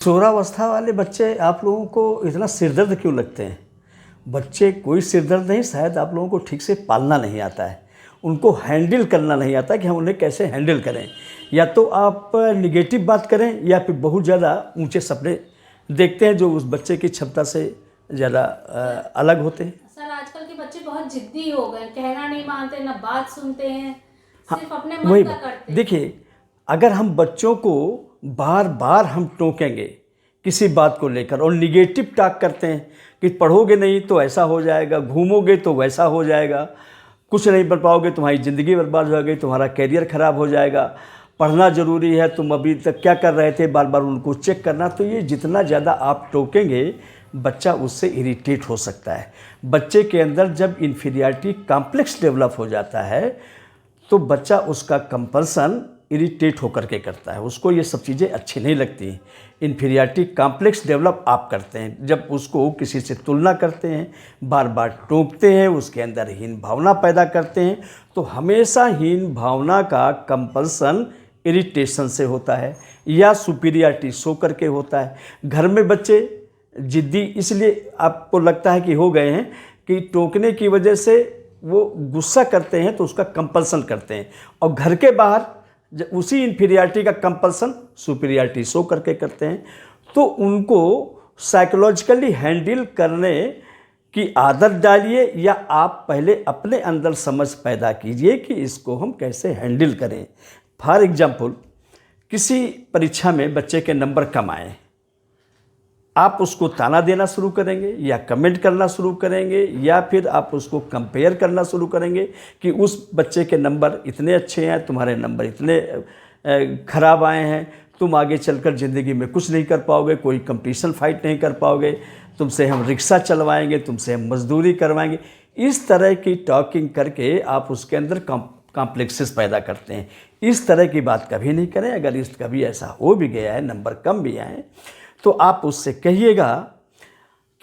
किशोरावस्था वाले बच्चे आप लोगों को इतना सिरदर्द क्यों लगते हैं? बच्चे कोई सिरदर्द नहीं, शायद आप लोगों को ठीक से पालना नहीं आता है, उनको हैंडल करना नहीं आता कि हम उन्हें कैसे हैंडल करें। या तो आप निगेटिव बात करें या फिर बहुत ज़्यादा ऊंचे सपने देखते हैं जो उस बच्चे की क्षमता से ज़्यादा अलग होते हैं। सर आजकल के बच्चे बहुत जिद्दी हो गए, कहना नहीं मानते, ना बात सुनते हैं, सिर्फ अपने वही मन का करते हैं। देखिए, अगर हम बच्चों को बार बार हम टोकेंगे किसी बात को लेकर और निगेटिव टॉक करते हैं कि पढ़ोगे नहीं तो ऐसा हो जाएगा, घूमोगे तो वैसा हो जाएगा, कुछ नहीं बन पाओगे, तुम्हारी ज़िंदगी बर्बाद हो जाएगी, तुम्हारा कैरियर ख़राब हो जाएगा, पढ़ना ज़रूरी है, तुम अभी तक क्या कर रहे थे, बार बार उनको चेक करना। तो ये जितना ज़्यादा आप टोकेंगे बच्चा उससे इरिटेट हो सकता है। बच्चे के अंदर जब इन्फीरियरिटी कॉम्प्लेक्स डेवलप हो जाता है तो बच्चा उसका कंपल्सन इरिटेट होकर के करता है, उसको ये सब चीज़ें अच्छी नहीं लगती। इन्फीरियरिटी कॉम्प्लेक्स डेवलप आप करते हैं जब उसको किसी से तुलना करते हैं, बार बार टोकते हैं, उसके अंदर हीन भावना पैदा करते हैं। तो हमेशा हीन भावना का कंपल्सन इरिटेशन से होता है या सुपीरियरिटी शो करके होता है। घर में बच्चे जिद्दी इसलिए आपको लगता है कि हो गए हैं कि टोकने की वजह से वो गुस्सा करते हैं तो उसका कंपल्सन करते हैं, और घर के बाहर उसी इन्फीरियरिटी का कंपल्सन सुपीरियरिटी शो करके करते हैं। तो उनको साइकोलॉजिकली हैंडल करने की आदत डालिए या आप पहले अपने अंदर समझ पैदा कीजिए कि इसको हम कैसे हैंडल करें। फॉर एग्जाम्पल, किसी परीक्षा में बच्चे के नंबर कम आए, आप उसको ताना देना शुरू करेंगे या कमेंट करना शुरू करेंगे या फिर आप उसको कंपेयर करना शुरू करेंगे कि उस बच्चे के नंबर इतने अच्छे हैं, तुम्हारे नंबर इतने ख़राब आए हैं, तुम आगे चलकर ज़िंदगी में कुछ नहीं कर पाओगे, कोई कंपटीशन फाइट नहीं कर पाओगे, तुमसे हम रिक्शा चलवाएंगे, तुमसे हम मजदूरी करवाएंगे। इस तरह की टॉकिंग करके आप उसके अंदर कॉम्प्लेक्सेस पैदा करते हैं। इस तरह की बात कभी नहीं करें। अगर इस कभी ऐसा हो भी गया है, नंबर कम भी आए, तो आप उससे कहिएगा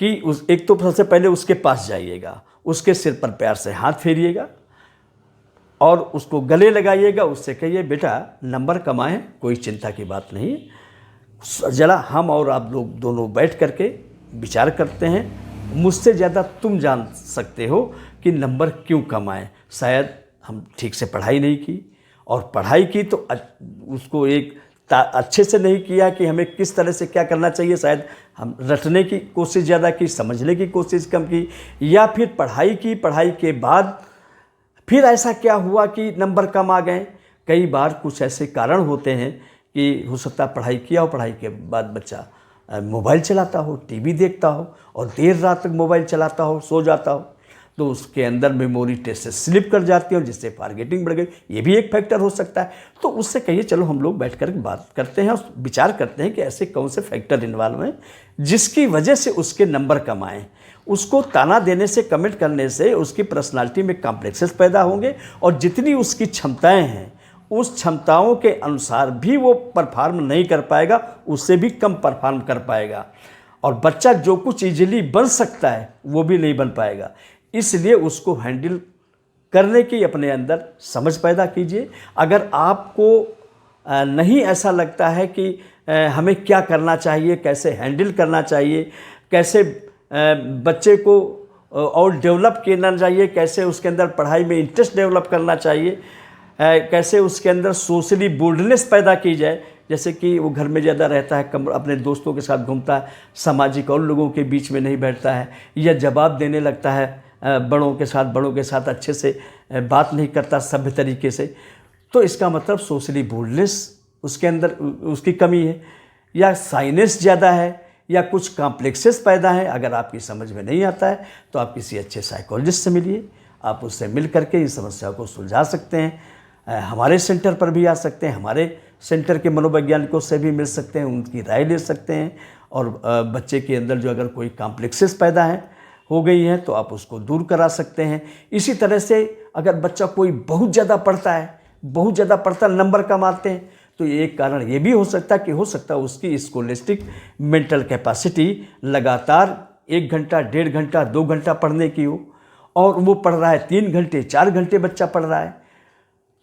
कि एक तो सबसे पहले उसके पास जाइएगा, उसके सिर पर प्यार से हाथ फेरिएगा और उसको गले लगाइएगा, उससे कहिए बेटा नंबर कम आए, कोई चिंता की बात नहीं, जरा हम और आप लोग दोनों बैठ करके विचार करते हैं, मुझसे ज़्यादा तुम जान सकते हो कि नंबर क्यों कम आए। शायद हम ठीक से पढ़ाई नहीं की, और पढ़ाई की तो उसको एक अच्छे से नहीं किया कि हमें किस तरह से क्या करना चाहिए। शायद हम रटने की कोशिश ज़्यादा की, समझने की कोशिश कम की, या फिर पढ़ाई की, पढ़ाई के बाद फिर ऐसा क्या हुआ कि नंबर कम आ गए। कई बार कुछ ऐसे कारण होते हैं कि हो सकता है पढ़ाई किया हो, पढ़ाई के बाद बच्चा मोबाइल चलाता हो, टीवी देखता हो और देर रात तक मोबाइल चलाता हो, सो जाता हो, तो उसके अंदर मेमोरी टेस्ट से स्लिप कर जाती है और जिससे फॉरगेटिंग बढ़ गई। ये भी एक फैक्टर हो सकता है। तो उससे कहिए चलो हम लोग बैठ कर बात करते हैं और विचार करते हैं कि ऐसे कौन से फैक्टर इन्वॉल्व हैं जिसकी वजह से उसके नंबर कम आए। उसको ताना देने से, कमेंट करने से उसकी पर्सनालिटी में कॉम्प्लेक्सेस पैदा होंगे और जितनी उसकी क्षमताएँ हैं उस क्षमताओं के अनुसार भी वो परफॉर्म नहीं कर पाएगा, उससे भी कम परफॉर्म कर पाएगा, और बच्चा जो कुछ ईजिली बन सकता है वो भी नहीं बन पाएगा। इसलिए उसको हैंडल करने की अपने अंदर समझ पैदा कीजिए। अगर आपको नहीं ऐसा लगता है कि हमें क्या करना चाहिए, कैसे हैंडल करना चाहिए, कैसे बच्चे को और डेवलप करना चाहिए, कैसे उसके अंदर पढ़ाई में इंटरेस्ट डेवलप करना चाहिए, कैसे उसके अंदर सोशली बोल्डनेस पैदा की जाए, जैसे कि वो घर में ज़्यादा रहता है, कम अपने दोस्तों के साथ घूमता है, सामाजिक और लोगों के बीच में नहीं बैठता है, या जवाब देने लगता है बड़ों के साथ अच्छे से बात नहीं करता सभ्य तरीके से, तो इसका मतलब सोशली बोल्डनेस उसके अंदर उसकी कमी है, या साइनेस ज़्यादा है, या कुछ कॉम्प्लेक्सेस पैदा हैं। अगर आपकी समझ में नहीं आता है तो आप किसी अच्छे साइकोलॉजिस्ट से मिलिए, आप उससे मिल करके इस समस्या को सुलझा सकते हैं। हमारे सेंटर पर भी आ सकते हैं, हमारे सेंटर के मनोवैज्ञानिकों से भी मिल सकते हैं, उनकी राय ले सकते हैं, और बच्चे के अंदर जो अगर कोई कॉम्प्लेक्सेस पैदा हैं हो गई हैं तो आप उसको दूर करा सकते हैं। इसी तरह से अगर बच्चा कोई बहुत ज़्यादा पढ़ता है, नंबर कम आते हैं, तो एक कारण ये भी हो सकता है कि उसकी स्कॉलस्टिक मेंटल कैपेसिटी लगातार 1 घंटा, 1.5 घंटा, 2 घंटा पढ़ने की हो, और वो पढ़ रहा है 3 घंटे, 4 घंटे बच्चा पढ़ रहा है,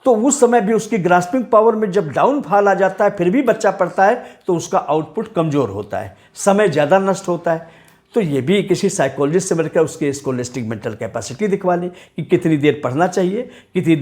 तो उस समय भी उसकी ग्रास्पिंग पावर में जब डाउनफॉल आ जाता है, फिर भी बच्चा पढ़ता है, तो उसका आउटपुट कमज़ोर होता है, समय ज़्यादा नष्ट होता है। तो ये भी किसी साइकोलॉजिस्ट से मिलकर उसकी स्कॉलस्टिक मेंटल कैपेसिटी दिखवा लें कि कितनी देर पढ़ना चाहिए, कितनी